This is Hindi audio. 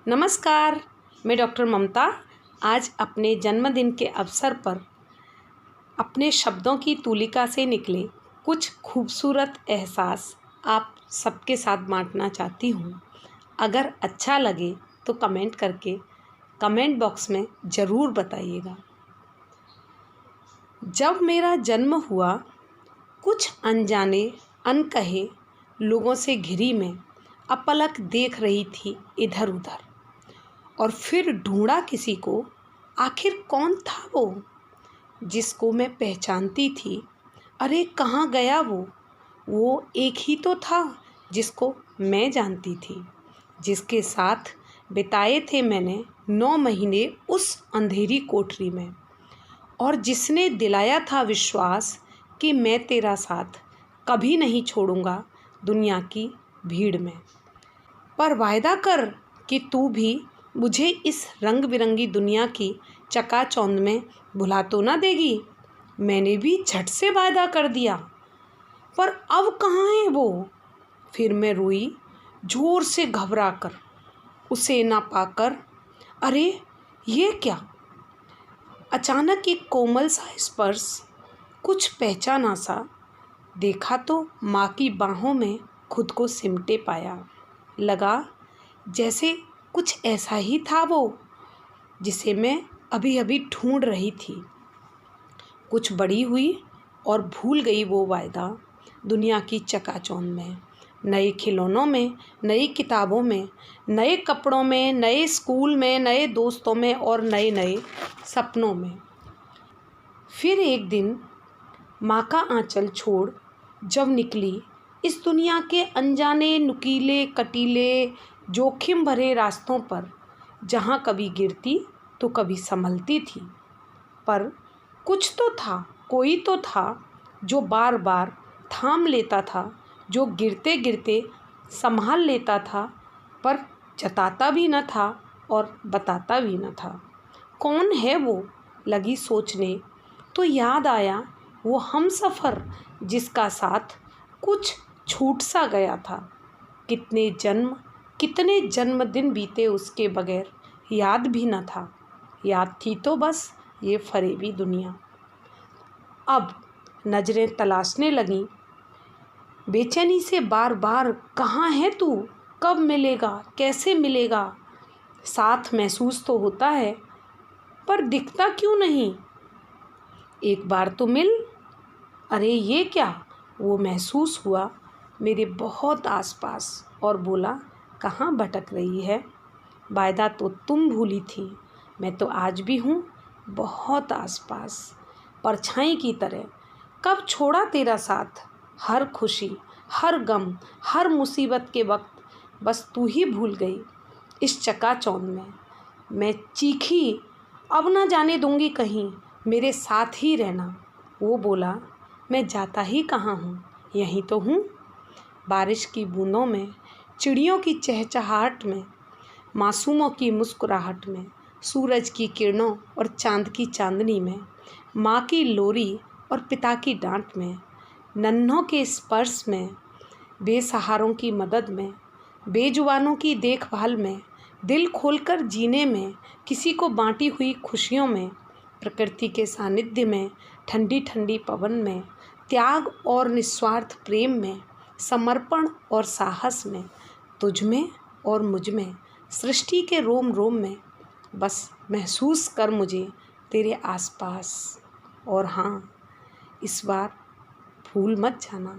नमस्कार, मैं डॉक्टर ममता आज अपने जन्मदिन के अवसर पर अपने शब्दों की तूलिका से निकले कुछ खूबसूरत एहसास आप सबके साथ बांटना चाहती हूँ। अगर अच्छा लगे तो कमेंट करके कमेंट बॉक्स में ज़रूर बताइएगा। जब मेरा जन्म हुआ, कुछ अनजाने अनकहे लोगों से घिरी मैं अपलक देख रही थी इधर उधर, और फिर ढूंढा किसी को। आखिर कौन था वो जिसको मैं पहचानती थी? अरे कहाँ गया वो एक ही तो था जिसको मैं जानती थी, जिसके साथ बिताए थे मैंने 9 महीने उस अंधेरी कोठरी में, और जिसने दिलाया था विश्वास कि मैं तेरा साथ कभी नहीं छोड़ूंगा दुनिया की भीड़ में। पर वायदा कर कि तू भी मुझे इस रंग बिरंगी दुनिया की चकाचौंध में भुला तो ना देगी। मैंने भी झट से वायदा कर दिया, पर अब कहाँ है वो? फिर मैं रोई जोर से घबरा कर, उसे ना पाकर। अरे ये क्या? अचानक एक कोमल सा स्पर्श, कुछ पहचाना सा। देखा तो माँ की बाहों में खुद को सिमटे पाया। लगा जैसे कुछ ऐसा ही था वो जिसे मैं अभी अभी ढूंढ रही थी। कुछ बड़ी हुई और भूल गई वो वायदा दुनिया की चकाचौंध में, नए खिलौनों में, नई किताबों में, नए कपड़ों में, नए स्कूल में, नए दोस्तों में और नए नए सपनों में। फिर एक दिन माँ का आंचल छोड़ जब निकली इस दुनिया के अनजाने नुकीले कटीले जोखिम भरे रास्तों पर, जहाँ कभी गिरती तो कभी संभलती थी, पर कुछ तो था, कोई तो था जो बार बार थाम लेता था, जो गिरते गिरते संभाल लेता था, पर जताता भी न था और बताता भी न था। कौन है वो? लगी सोचने तो याद आया वो हमसफ़र जिसका साथ कुछ छूट सा गया था। कितने जन्मदिन बीते उसके बगैर, याद भी न था। याद थी तो बस ये फरेबी दुनिया। अब नज़रें तलाशने लगीं बेचैनी से बार बार, कहाँ है तू? कब मिलेगा? कैसे मिलेगा? साथ महसूस तो होता है, पर दिखता क्यों नहीं? एक बार तो मिल। अरे ये क्या? वो महसूस हुआ मेरे बहुत आसपास और बोला, कहाँ भटक रही है? वायदा तो तुम भूली थी, मैं तो आज भी हूँ बहुत आसपास, परछाई की तरह। कब छोड़ा तेरा साथ? हर खुशी, हर गम, हर मुसीबत के वक्त बस तू ही भूल गई इस चकाचौंध में। मैं चीखी, अब ना जाने दूंगी कहीं, मेरे साथ ही रहना। वो बोला, मैं जाता ही कहाँ हूँ, यहीं तो हूँ। बारिश की बूंदों में, चिड़ियों की चहचहाहट में, मासूमों की मुस्कुराहट में, सूरज की किरणों और चांद की चांदनी में, माँ की लोरी और पिता की डांट में, नन्हों के स्पर्श में, बेसहारों की मदद में, बेजुबानों की देखभाल में, दिल खोलकर जीने में, किसी को बांटी हुई खुशियों में, प्रकृति के सानिध्य में, ठंडी ठंडी पवन में, त्याग और निस्वार्थ प्रेम में, समर्पण और साहस में, तुझ में और मुझ में, सृष्टि के रोम रोम में। बस महसूस कर मुझे तेरे आसपास। और हाँ, इस बार भूल मत जाना।